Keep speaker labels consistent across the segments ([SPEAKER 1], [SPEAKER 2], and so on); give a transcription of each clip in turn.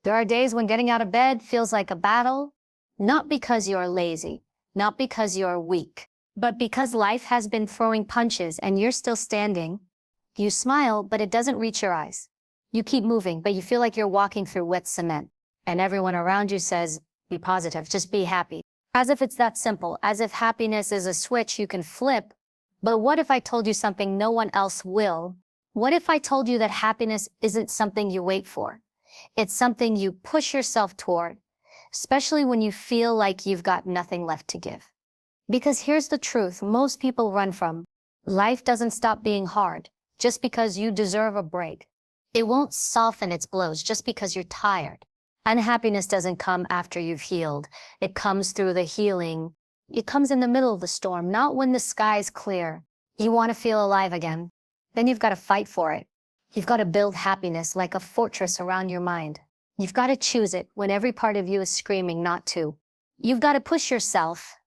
[SPEAKER 1] There are days when getting out of bed feels like a battle, not because you're lazy, not because you're weak, but because life has been throwing punches and you're still standing. You smile, but it doesn't reach your eyes. You keep moving, but you feel like you're walking through wet cement. And everyone around you says, be positive, just be happy. As if it's that simple, as if happiness is a switch you can flip. But what if I told you something no one else will? What if I told you that happiness isn't something you wait for? It's something you push yourself toward, especially when you feel like you've got nothing left to give. Because here's the truth most people run from. Life doesn't stop being hard just because you deserve a break. It won't soften its blows just because you're tired. Unhappiness doesn't come after you've healed. It comes through the healing. It comes in the middle of the storm, not when the sky's clear. You want to feel alive again. Then you've got to fight for it. You've got to build happiness like a fortress around your mind. You've got to choose it when every part of you is screaming not to. You've got to push yourself,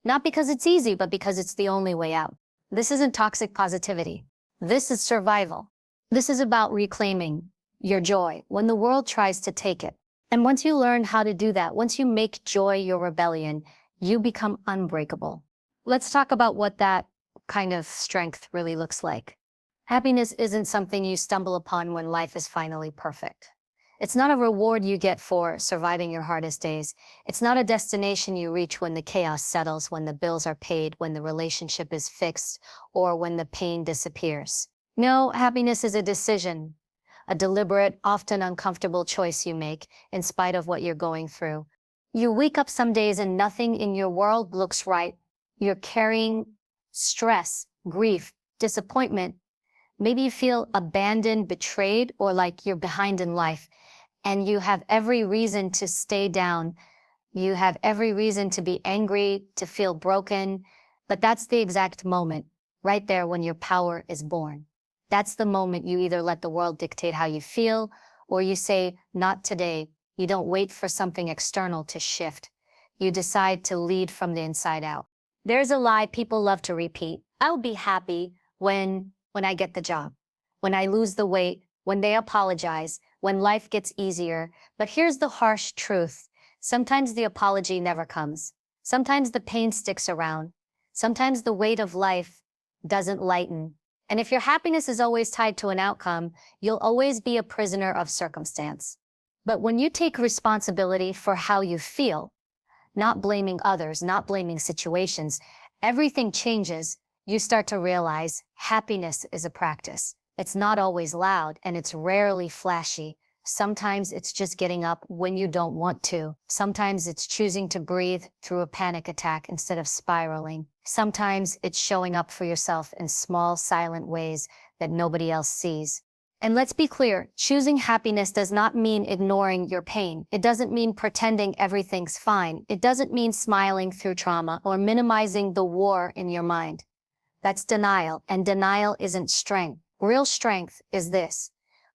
[SPEAKER 1] not because it's easy, but because it's the only way out. This isn't toxic positivity. This is survival. This is about reclaiming your joy when the world tries to take it. And once you learn how to do that, once you make joy your rebellion, you become unbreakable. Let's talk about what that kind of strength really looks like. Happiness isn't something you stumble upon when life is finally perfect. It's not a reward you get for surviving your hardest days. It's not a destination you reach when the chaos settles, when the bills are paid, when the relationship is fixed, or when the pain disappears. No, happiness is a decision, a deliberate, often uncomfortable choice you make in spite of what you're going through. You wake up some days and nothing in your world looks right. You're carrying stress, grief, disappointment. Maybe you feel abandoned, betrayed, or like you're behind in life, and you have every reason to stay down. You have every reason to be angry, to feel broken, but that's the exact moment, right there when your power is born. That's the moment you either let the world dictate how you feel, or you say, not today. You don't wait for something external to shift. You decide to lead from the inside out. There's a lie people love to repeat. I'll be happy when I get the job, when I lose the weight, when they apologize, when life gets easier. But here's the harsh truth. Sometimes the apology never comes. Sometimes the pain sticks around. Sometimes the weight of life doesn't lighten. And if your happiness is always tied to an outcome, you'll always be a prisoner of circumstance. But when you take responsibility for how you feel, not blaming others, not blaming situations, everything changes. You start to realize happiness is a practice. It's not always loud and it's rarely flashy. Sometimes it's just getting up when you don't want to. Sometimes it's choosing to breathe through a panic attack instead of spiraling. Sometimes it's showing up for yourself in small, silent ways that nobody else sees. And let's be clear, choosing happiness does not mean ignoring your pain. It doesn't mean pretending everything's fine. It doesn't mean smiling through trauma or minimizing the war in your mind. That's denial, and denial isn't strength. Real strength is this: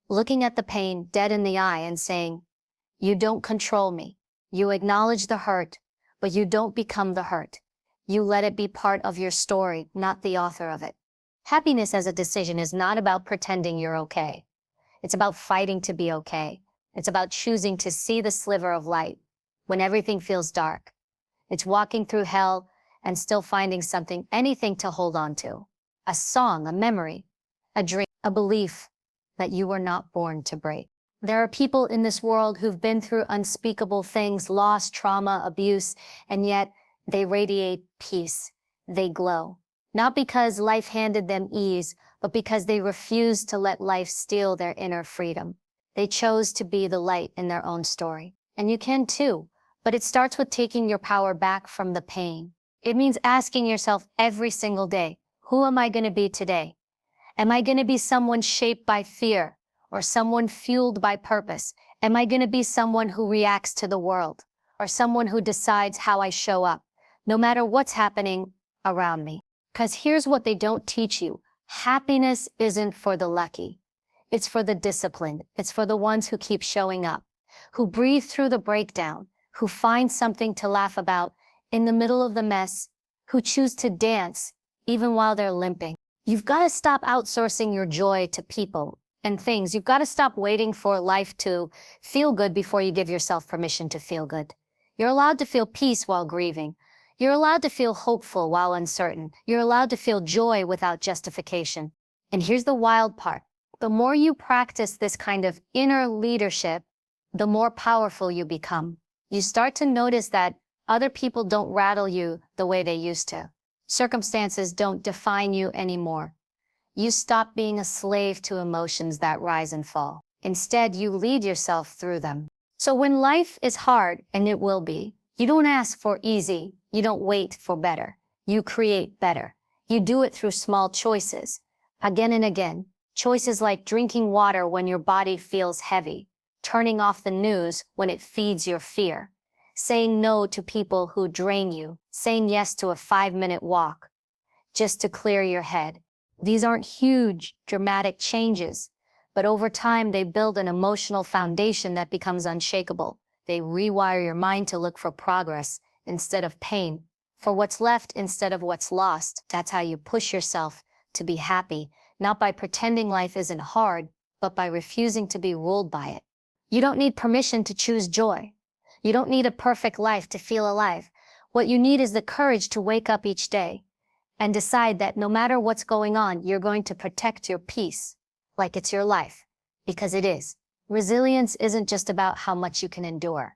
[SPEAKER 1] looking at the pain dead in the eye and saying, you don't control me. You acknowledge the hurt, but you don't become the hurt. You let it be part of your story, not the author of it. Happiness as a decision is not about pretending you're okay. It's about fighting to be okay. It's about choosing to see the sliver of light when everything feels dark. It's walking through hell and still finding something, anything to hold on to. A song, a memory, a dream, a belief that you were not born to break. There are people in this world who've been through unspeakable things, loss, trauma, abuse, and yet they radiate peace. They glow. Not because life handed them ease, but because they refused to let life steal their inner freedom. They chose to be the light in their own story. And you can too, but it starts with taking your power back from the pain. It means asking yourself every single day, who am I going to be today? Am I going to be someone shaped by fear or someone fueled by purpose? Am I going to be someone who reacts to the world or someone who decides how I show up, no matter what's happening around me? Because here's what they don't teach you. Happiness isn't for the lucky. It's for the disciplined. It's for the ones who keep showing up, who breathe through the breakdown, who find something to laugh about in the middle of the mess, who choose to dance even while they're limping. You've got to stop outsourcing your joy to people. and things. You've got to stop waiting for life to feel good before you give yourself permission to feel good. You're allowed to feel peace while grieving. You're allowed to feel hopeful while uncertain. You're allowed to feel joy without justification. And here's the wild part. The more you practice this kind of inner leadership, the more powerful you become. You start to notice that other people don't rattle you the way they used to. Circumstances don't define you anymore. You stop being a slave to emotions that rise and fall. Instead, you lead yourself through them. So when life is hard, and it will be, you don't ask for easy. You don't wait for better. You create better. You do it through small choices, again and again. Choices like drinking water when your body feels heavy, turning off the news when it feeds your fear, saying no to people who drain you, saying yes to a 5-minute walk, just to clear your head. These aren't huge, dramatic changes, but over time they build an emotional foundation that becomes unshakable. They rewire your mind to look for progress instead of pain, for what's left instead of what's lost. That's how you push yourself to be happy, not by pretending life isn't hard, but by refusing to be ruled by it. You don't need permission to choose joy. You don't need a perfect life to feel alive. What you need is the courage to wake up each day and decide that no matter what's going on, you're going to protect your peace like it's your life, because it is. Resilience isn't just about how much you can endure.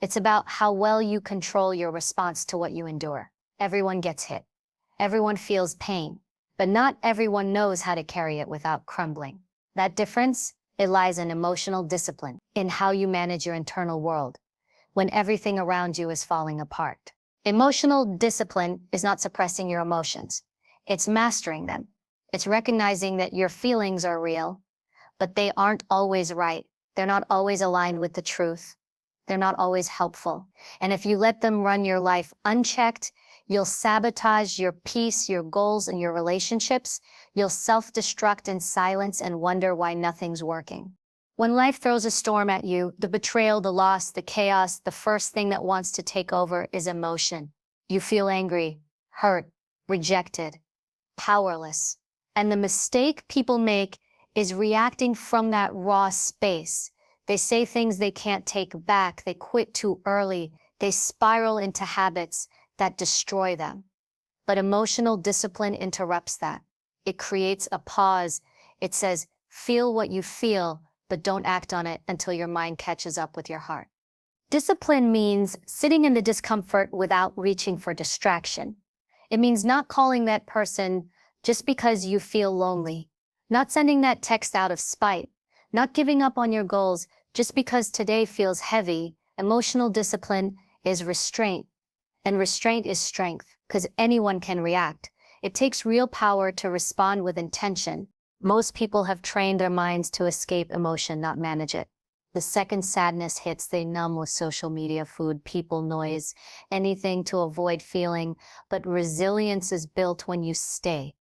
[SPEAKER 1] It's about how well you control your response to what you endure. Everyone gets hit. Everyone feels pain, but not everyone knows how to carry it without crumbling. That difference, it lies in emotional discipline, in how you manage your internal world when everything around you is falling apart. Emotional discipline is not suppressing your emotions. It's mastering them. It's recognizing that your feelings are real, but they aren't always right. They're not always aligned with the truth. They're not always helpful. And if you let them run your life unchecked, you'll sabotage your peace, your goals, and your relationships. You'll self-destruct in silence and wonder why nothing's working. When life throws a storm at you, the betrayal, the loss, the chaos, the first thing that wants to take over is emotion. You feel angry, hurt, rejected, powerless. And the mistake people make is reacting from that raw space. They say things they can't take back. They quit too early. They spiral into habits that destroy them. But emotional discipline interrupts that. It creates a pause. It says, feel what you feel, but don't act on it until your mind catches up with your heart. Discipline means sitting in the discomfort without reaching for distraction. It means not calling that person just because you feel lonely, not sending that text out of spite, not giving up on your goals just because today feels heavy. Emotional discipline is restraint, and restraint is strength, because anyone can react. It takes real power to respond with intention. Most people have trained their minds to escape emotion, not manage it. The second sadness hits, they numb with social media, food, people, noise, anything to avoid feeling. But resilience is built when you stay,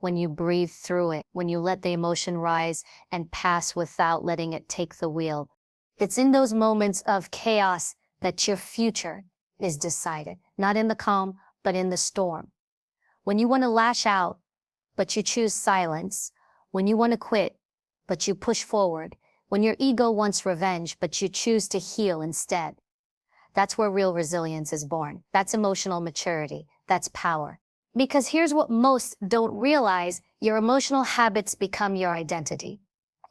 [SPEAKER 1] when you breathe through it, when you let the emotion rise and pass without letting it take the wheel. It's in those moments of chaos that your future is decided, not in the calm, but in the storm. When you want to lash out, but you choose silence. When you want to quit, but you push forward. When your ego wants revenge, but you choose to heal instead. That's where real resilience is born. That's emotional maturity. That's power. Because here's what most don't realize, your emotional habits become your identity.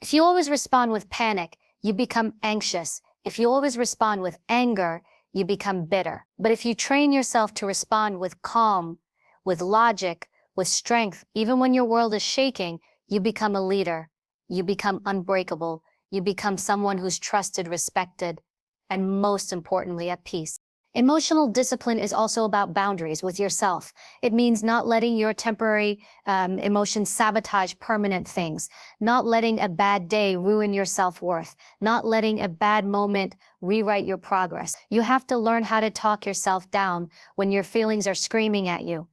[SPEAKER 1] If you always respond with panic, you become anxious. If you always respond with anger, you become bitter. But if you train yourself to respond with calm, with logic, with strength, even when your world is shaking, you become a leader. You become unbreakable. You become someone who's trusted, respected, and most importantly, at peace. Emotional discipline is also about boundaries with yourself. It means not letting your temporary emotions sabotage permanent things, not letting a bad day ruin your self-worth, not letting a bad moment rewrite your progress. You have to learn how to talk yourself down when your feelings are screaming at you.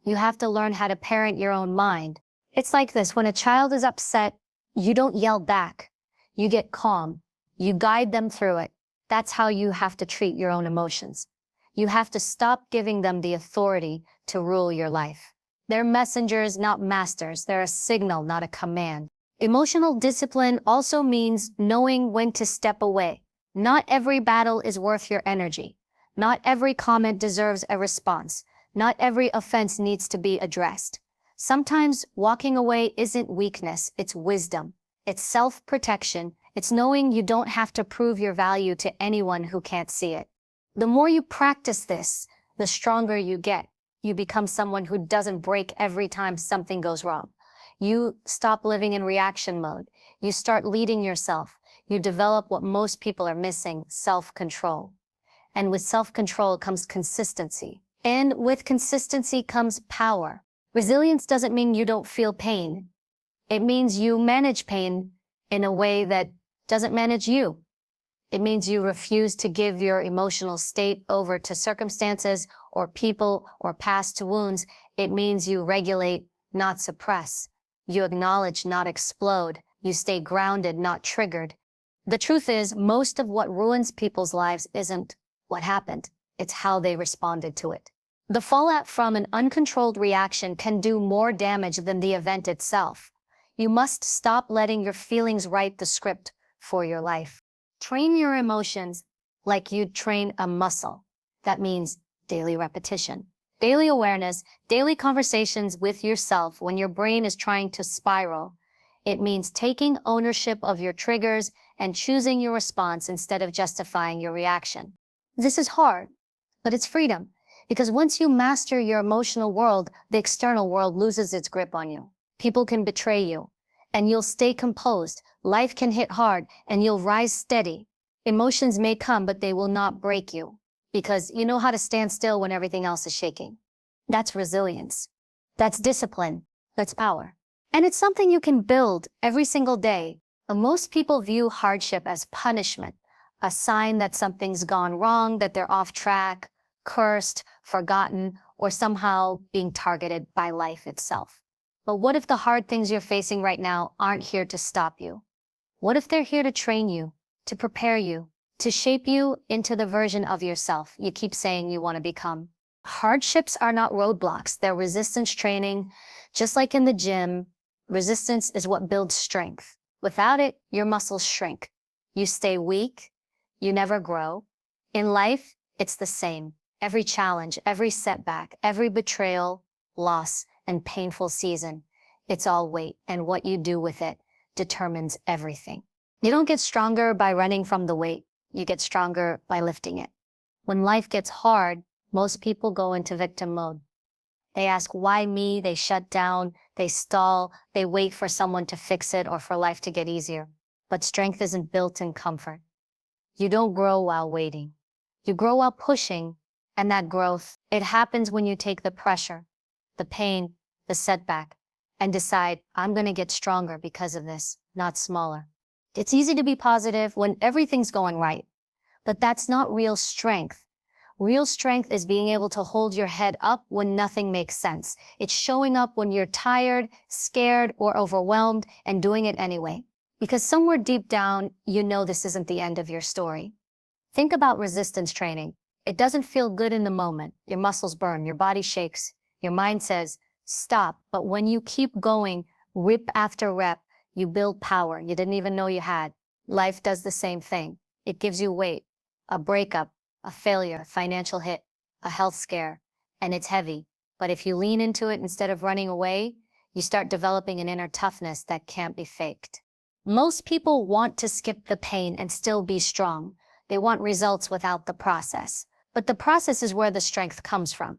[SPEAKER 1] You have to learn how to parent your own mind. It's like this: when a child is upset, you don't yell back. You get calm. You guide them through it. That's how you have to treat your own emotions. You have to stop giving them the authority to rule your life. They're messengers, not masters. They're a signal, not a command. Emotional discipline also means knowing when to step away. Not every battle is worth your energy. Not every comment deserves a response. Not every offense needs to be addressed. Sometimes walking away isn't weakness, it's wisdom. It's self-protection. It's knowing you don't have to prove your value to anyone who can't see it. The more you practice this, the stronger you get. You become someone who doesn't break every time something goes wrong. You stop living in reaction mode. You start leading yourself. You develop what most people are missing, self-control. And with self-control comes consistency. And with consistency comes power. Resilience doesn't mean you don't feel pain. It means you manage pain in a way that doesn't manage you. It means you refuse to give your emotional state over to circumstances or people or past wounds. It means you regulate, not suppress. You acknowledge, not explode. You stay grounded, not triggered. The truth is, most of what ruins people's lives isn't what happened. It's how they responded to it. The fallout from an uncontrolled reaction can do more damage than the event itself. You must stop letting your feelings write the script for your life. Train your emotions like you'd train a muscle. That means daily repetition, daily awareness, daily conversations with yourself when your brain is trying to spiral. It means taking ownership of your triggers and choosing your response instead of justifying your reaction. This is hard, but it's freedom. Because once you master your emotional world, the external world loses its grip on you. People can betray you, and you'll stay composed. Life can hit hard, and you'll rise steady. Emotions may come, but they will not break you, because you know how to stand still when everything else is shaking. That's resilience. That's discipline. That's power. And it's something you can build every single day. Most people view hardship as punishment, a sign that something's gone wrong, that they're off track, cursed, forgotten, or somehow being targeted by life itself. But what if the hard things you're facing right now aren't here to stop you? What if they're here to train you, to prepare you, to shape you into the version of yourself you keep saying you want to become? Hardships are not roadblocks, they're resistance training. Just like in the gym, resistance is what builds strength. Without it, your muscles shrink. You stay weak, you never grow. In life, it's the same. Every challenge, every setback, every betrayal, loss, and painful season, it's all weight, and what you do with it determines everything. You don't get stronger by running from the weight. You get stronger by lifting it. When life gets hard, most people go into victim mode. They ask, why me? They shut down, they stall, they wait for someone to fix it or for life to get easier. But strength isn't built in comfort. You don't grow while waiting. You grow while pushing. And that growth, it happens when you take the pressure, the pain, the setback, and decide, I'm going to get stronger because of this, not smaller. It's easy to be positive when everything's going right, but that's not real strength. Real strength is being able to hold your head up when nothing makes sense. It's showing up when you're tired, scared, or overwhelmed and doing it anyway. Because somewhere deep down, you know this isn't the end of your story. Think about resistance training. It doesn't feel good in the moment. Your muscles burn, your body shakes, your mind says, stop. But when you keep going, rep after rep, you build power you didn't even know you had. Life does the same thing. It gives you weight, a breakup, a failure, a financial hit, a health scare, and it's heavy. But if you lean into it instead of running away, you start developing an inner toughness that can't be faked. Most people want to skip the pain and still be strong. They want results without the process. But the process is where the strength comes from.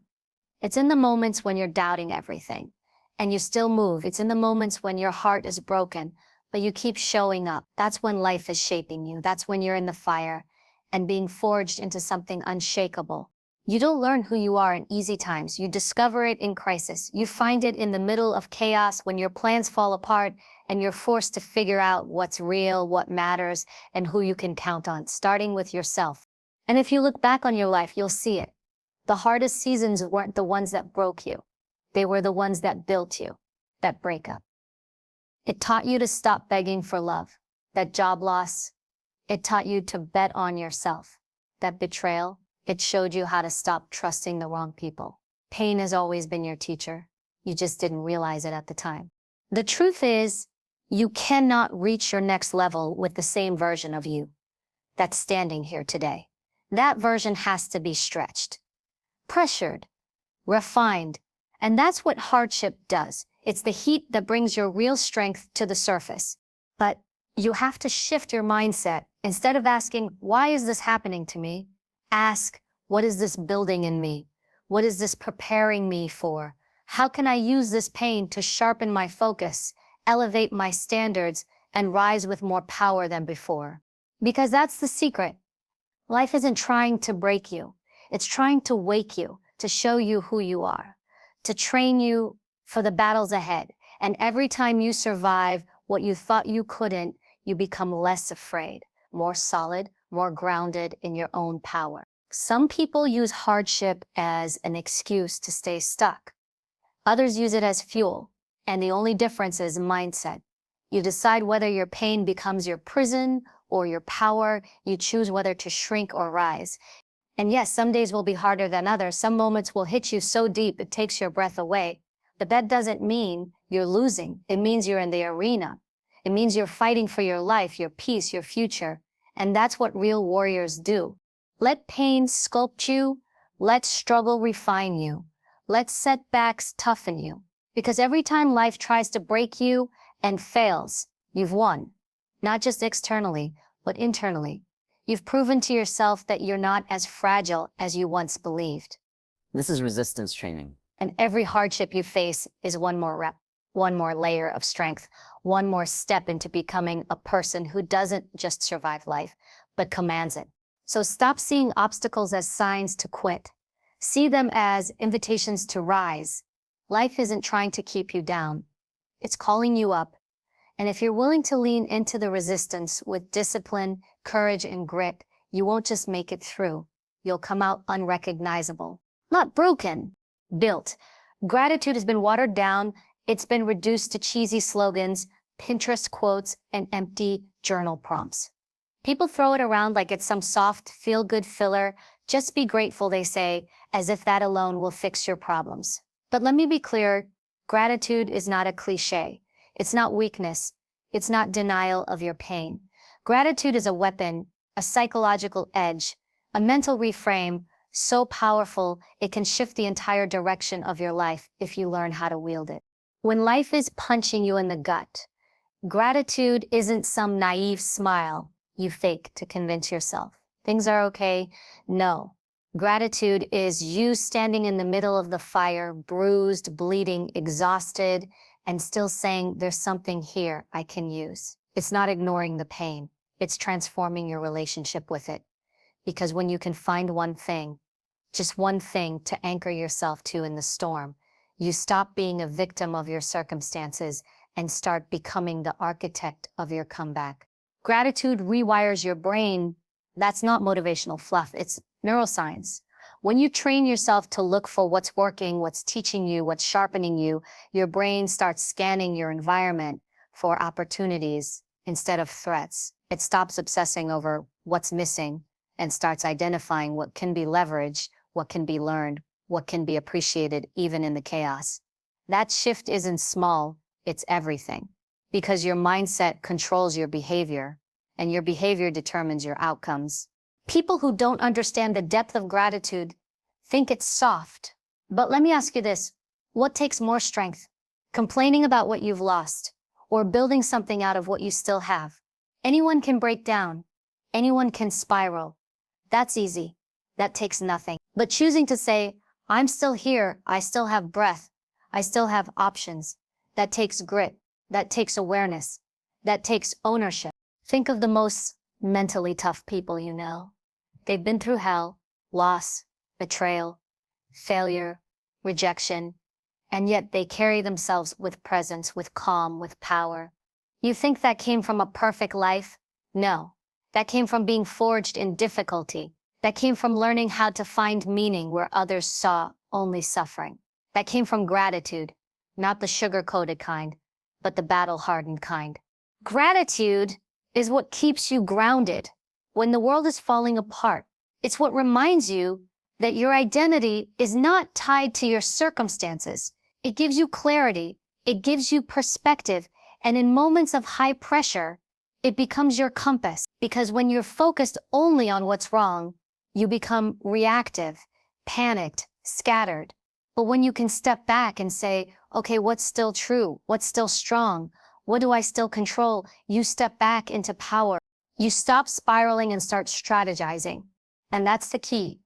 [SPEAKER 1] It's in the moments when you're doubting everything, and you still move. It's in the moments when your heart is broken, but you keep showing up. That's when life is shaping you. That's when you're in the fire and being forged into something unshakable. You don't learn who you are in easy times. You discover it in crisis. You find it in the middle of chaos when your plans fall apart and you're forced to figure out what's real, what matters, and who you can count on, starting with yourself. And if you look back on your life, you'll see it. The hardest seasons weren't the ones that broke you. They were the ones that built you, that breakup. It taught you to stop begging for love, that job loss. It taught you to bet on yourself, that betrayal. It showed you how to stop trusting the wrong people. Pain has always been your teacher. You just didn't realize it at the time. The truth is, You cannot reach your next level with the same version of you that's standing here today. That version has to be stretched, pressured, refined, and that's what hardship does. It's the heat that brings your real strength to the surface. But you have to shift your mindset. Instead of asking, why is this happening to me? Ask, what is this building in me? What is this preparing me for? How can I use this pain to sharpen my focus, elevate my standards, and rise with more power than before? Because that's the secret. Life isn't trying to break you. It's trying to wake you, to show you who you are, to train you for the battles ahead. And every time you survive what you thought you couldn't, you become less afraid, more solid, more grounded in your own power. Some people use hardship as an excuse to stay stuck. Others use it as fuel, and the only difference is mindset. You decide whether your pain becomes your prison or your power. You choose whether to shrink or rise. And yes, some days will be harder than others. Some moments will hit you so deep it takes your breath away. But that doesn't mean you're losing. It means you're in the arena. It means you're fighting for your life, your peace, your future. And that's what real warriors do. Let pain sculpt you. Let struggle refine you. Let setbacks toughen you. Because every time life tries to break you and fails, you've won. Not just externally, but internally. You've proven to yourself that you're not as fragile as you once believed.
[SPEAKER 2] This is resistance training.
[SPEAKER 1] And every hardship you face is one more rep, one more layer of strength, one more step into becoming a person who doesn't just survive life, but commands it. So stop seeing obstacles as signs to quit. See them as invitations to rise. Life isn't trying to keep you down. It's calling you up. And if you're willing to lean into the resistance with discipline, courage, and grit, you won't just make it through. You'll come out unrecognizable. Not broken, built. Gratitude has been watered down. It's been reduced to cheesy slogans, Pinterest quotes, and empty journal prompts. People throw it around like it's some soft, feel-good filler. Just be grateful, they say, as if that alone will fix your problems. But let me be clear, gratitude is not a cliché. It's not weakness. It's not denial of your pain. Gratitude is a weapon, a psychological edge, a mental reframe so powerful it can shift the entire direction of your life if you learn how to wield it. When life is punching you in the gut, gratitude isn't some naive smile you fake to convince yourself things are okay. No. Gratitude is you standing in the middle of the fire, bruised, bleeding, exhausted, and still saying, there's something here I can use. It's not ignoring the pain. It's transforming your relationship with it. Because when you can find one thing, just one thing to anchor yourself to in the storm, you stop being a victim of your circumstances and start becoming the architect of your comeback. Gratitude rewires your brain. That's not motivational fluff. It's neuroscience. When you train yourself to look for what's working, what's teaching you, what's sharpening you, your brain starts scanning your environment for opportunities instead of threats. It stops obsessing over what's missing and starts identifying what can be leveraged, what can be learned, what can be appreciated even in the chaos. That shift isn't small, it's everything. Because your mindset controls your behavior, and your behavior determines your outcomes. People who don't understand the depth of gratitude think it's soft. But let me ask you this, what takes more strength? Complaining about what you've lost, or building something out of what you still have? Anyone can break down. Anyone can spiral. That's easy. That takes nothing. But choosing to say, I'm still here, I still have breath, I still have options, that takes grit, that takes awareness, that takes ownership. Think of the most mentally tough people you know. They've been through hell, loss, betrayal, failure, rejection, and yet they carry themselves with presence, with calm, with power. You think that came from a perfect life? No. That came from being forged in difficulty. That came from learning how to find meaning where others saw only suffering. That came from gratitude, not the sugar-coated kind, but the battle-hardened kind. Gratitude is what keeps you grounded when the world is falling apart. It's what reminds you that your identity is not tied to your circumstances. It gives you clarity, it gives you perspective, And in moments of high pressure, it becomes your compass, because when you're focused only on what's wrong, you become reactive, panicked, scattered. But when you can step back and say, okay, what's still true? What's still strong? What do I still control? You step back into power. You stop spiraling and start strategizing. And that's the key.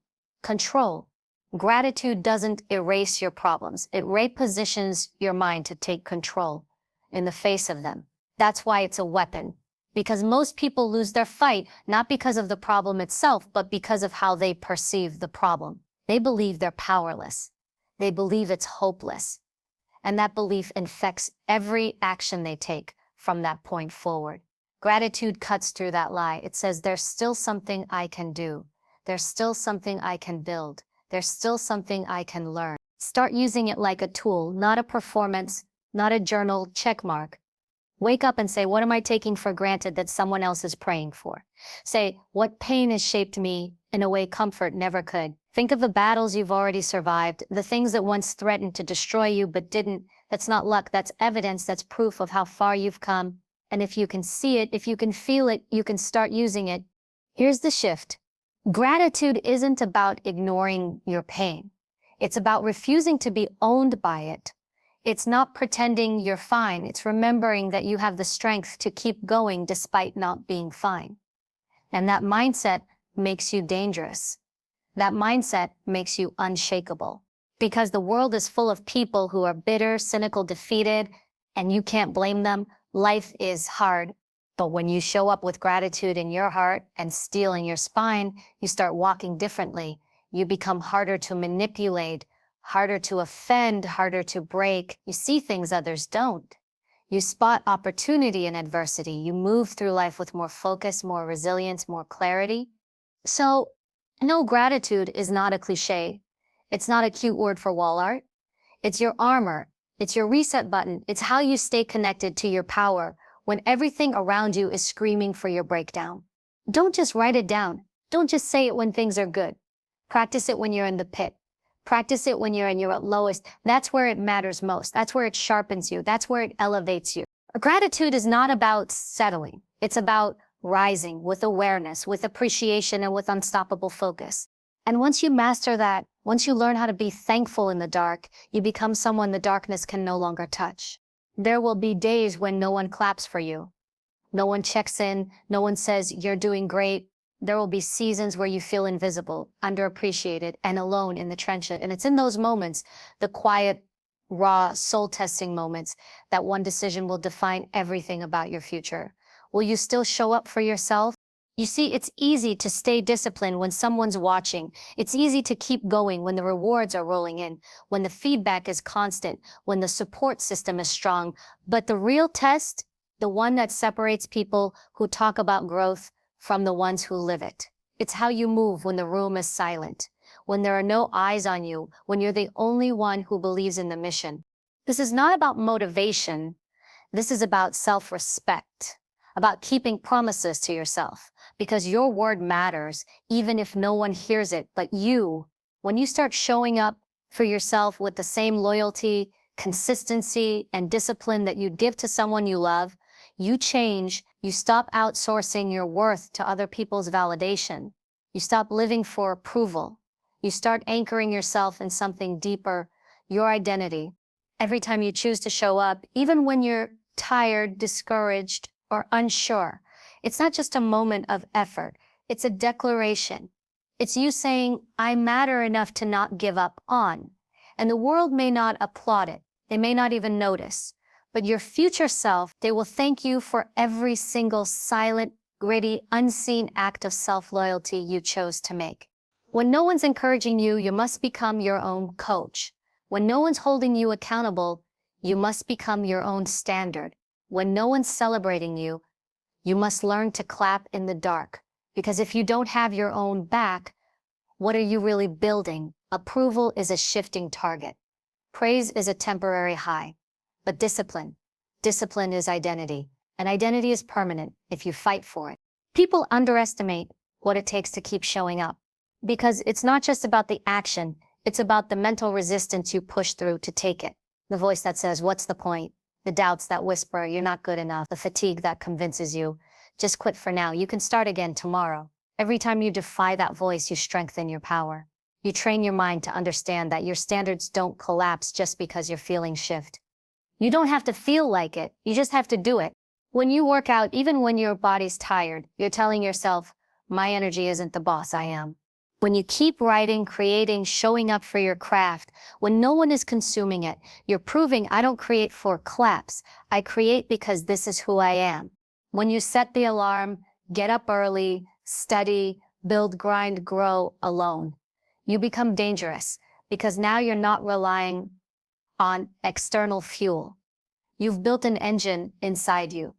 [SPEAKER 1] Control. Gratitude doesn't erase your problems. It repositions your mind to take control in the face of them. That's why it's a weapon. Because most people lose their fight, not because of the problem itself, but because of how they perceive the problem. They believe they're powerless. They believe it's hopeless. And that belief infects every action they take from that point forward. Gratitude cuts through that lie. It says, there's still something I can do. There's still something I can build. There's still something I can learn. Start using it like a tool, not a performance, not a journal checkmark. Wake up and say, what am I taking for granted that someone else is praying for? Say, what pain has shaped me in a way comfort never could? Think of the battles you've already survived, the things that once threatened to destroy you but didn't. That's not luck, that's evidence, that's proof of how far you've come. And if you can see it, if you can feel it, you can start using it. Here's the shift. Gratitude isn't about ignoring your pain. It's about refusing to be owned by it. It's not pretending you're fine. It's remembering that you have the strength to keep going despite not being fine. And that mindset makes you dangerous. That mindset makes you unshakable. Because the world is full of people who are bitter, cynical, defeated, and you can't blame them. Life is hard. But when you show up with gratitude in your heart and steel in your spine, you start walking differently. You become harder to manipulate, harder to offend, harder to break. You see things others don't. You spot opportunity in adversity. You move through life with more focus, more resilience, more clarity. So, no, gratitude is not a cliche. It's not a cute word for wall art. It's your armor. It's your reset button. It's how you stay connected to your power when everything around you is screaming for your breakdown. Don't just write it down. Don't just say it when things are good. Practice it when you're in the pit. Practice it when you're in your lowest. That's where it matters most. That's where it sharpens you. That's where it elevates you. Gratitude is not about settling. It's about rising with awareness, with appreciation, and with unstoppable focus. And once you master that, once you learn how to be thankful in the dark, you become someone the darkness can no longer touch. There will be days when no one claps for you. No one checks in. No one says, you're doing great. There will be seasons where you feel invisible, underappreciated, and alone in the trenches. And it's in those moments, the quiet, raw, soul-testing moments, that one decision will define everything about your future. Will you still show up for yourself? You see, it's easy to stay disciplined when someone's watching. It's easy to keep going when the rewards are rolling in, when the feedback is constant, when the support system is strong. But the real test, the one that separates people who talk about growth from the ones who live it. It's how you move when the room is silent, when there are no eyes on you, when you're the only one who believes in the mission. This is not about motivation. This is about self-respect, about keeping promises to yourself, because your word matters, even if no one hears it but you. When you start showing up for yourself with the same loyalty, consistency, and discipline that you give to someone you love, you change. You stop outsourcing your worth to other people's validation. You stop living for approval. You start anchoring yourself in something deeper, your identity. Every time you choose to show up, even when you're tired, discouraged, or unsure, it's not just a moment of effort. It's a declaration. It's you saying, I matter enough to not give up on. And the world may not applaud it. They may not even notice. But your future self, they will thank you for every single silent, gritty, unseen act of self-loyalty you chose to make. When no one's encouraging you, you must become your own coach. When no one's holding you accountable, you must become your own standard. When no one's celebrating you, you must learn to clap in the dark. Because if you don't have your own back, what are you really building? Approval is a shifting target. Praise is a temporary high. But discipline is identity. And identity is permanent if you fight for it. People underestimate what it takes to keep showing up. Because it's not just about the action, it's about the mental resistance you push through to take it. The voice that says, what's the point? The doubts that whisper, you're not good enough. The fatigue that convinces you, just quit for now. You can start again tomorrow. Every time you defy that voice, you strengthen your power. You train your mind to understand that your standards don't collapse just because your feelings shift. You don't have to feel like it. You just have to do it. When you work out, even when your body's tired, you're telling yourself, my energy isn't the boss, I am. When you keep writing, creating, showing up for your craft, when no one is consuming it, you're proving I don't create for claps. I create because this is who I am. When you set the alarm, get up early, study, build, grind, grow alone, you become dangerous because now you're not relying on external fuel. You've built an engine inside you.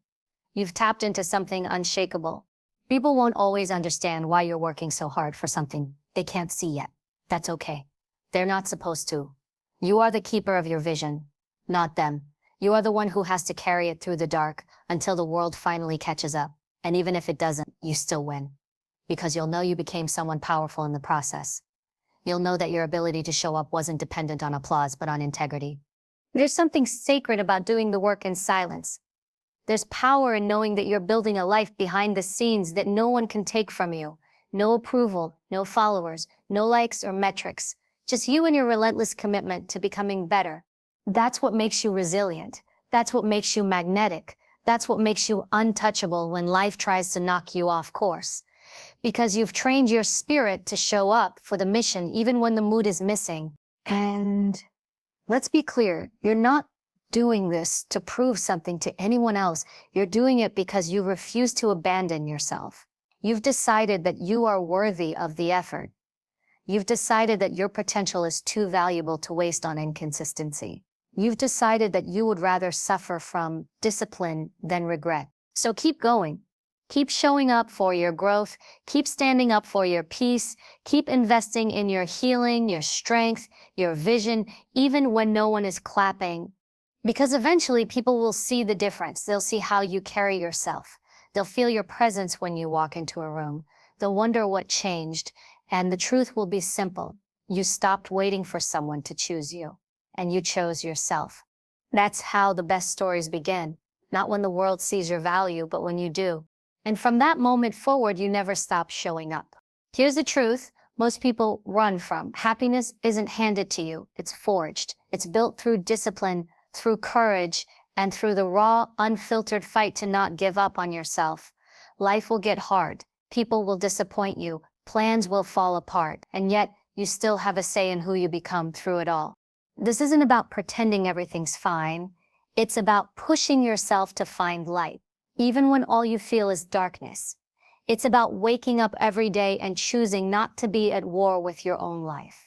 [SPEAKER 1] You've tapped into something unshakable. People won't always understand why you're working so hard for something they can't see yet. That's okay. They're not supposed to. You are the keeper of your vision, not them. You are the one who has to carry it through the dark until the world finally catches up. And even if it doesn't, you still win. Because you'll know you became someone powerful in the process. You'll know that your ability to show up wasn't dependent on applause, but on integrity. There's something sacred about doing the work in silence. There's power in knowing that you're building a life behind the scenes that no one can take from you. No approval, no followers, no likes or metrics. Just you and your relentless commitment to becoming better. That's what makes you resilient. That's what makes you magnetic. That's what makes you untouchable when life tries to knock you off course. Because you've trained your spirit to show up for the mission even when the mood is missing. And let's be clear, you're not doing this to prove something to anyone else. You're doing it because you refuse to abandon yourself. You've decided that you are worthy of the effort. You've decided that your potential is too valuable to waste on inconsistency. You've decided that you would rather suffer from discipline than regret. So keep going. Keep showing up for your growth. Keep standing up for your peace. Keep investing in your healing, your strength, your vision, even when no one is clapping. Because eventually people will see the difference. They'll see how you carry yourself. They'll feel your presence when you walk into a room. They'll wonder what changed. And the truth will be simple. You stopped waiting for someone to choose you, and you chose yourself. That's how the best stories begin. Not when the world sees your value, but when you do. And from that moment forward, you never stop showing up. Here's the truth most people run from. Happiness isn't handed to you. It's forged. It's built through discipline, through courage, and through the raw, unfiltered fight to not give up on yourself. Life will get hard. People will disappoint you. Plans will fall apart. And yet, you still have a say in who you become through it all. This isn't about pretending everything's fine. It's about pushing yourself to find light, even when all you feel is darkness. It's about waking up every day and choosing not to be at war with your own life.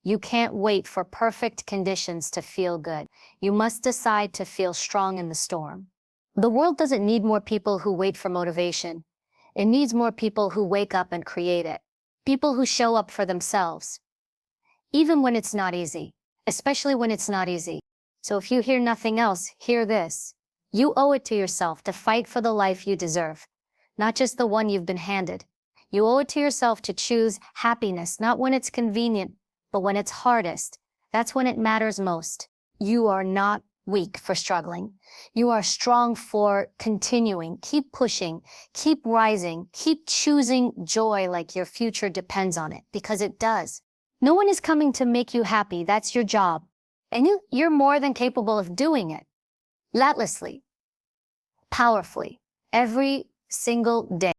[SPEAKER 1] You can't wait for perfect conditions to feel good. You must decide to feel strong in the storm. The world doesn't need more people who wait for motivation. It needs more people who wake up and create it. People who show up for themselves. Even when it's not easy. Especially when it's not easy. So if you hear nothing else, hear this. You owe it to yourself to fight for the life you deserve. Not just the one you've been handed. You owe it to yourself to choose happiness, not when it's convenient, but when it's hardest. That's when it matters most. You are not weak for struggling. You are strong for continuing. Keep pushing, keep rising, keep choosing joy like your future depends on it, because it does. No one is coming to make you happy. That's your job. And you're more than capable of doing it. Relentlessly, powerfully, every single day.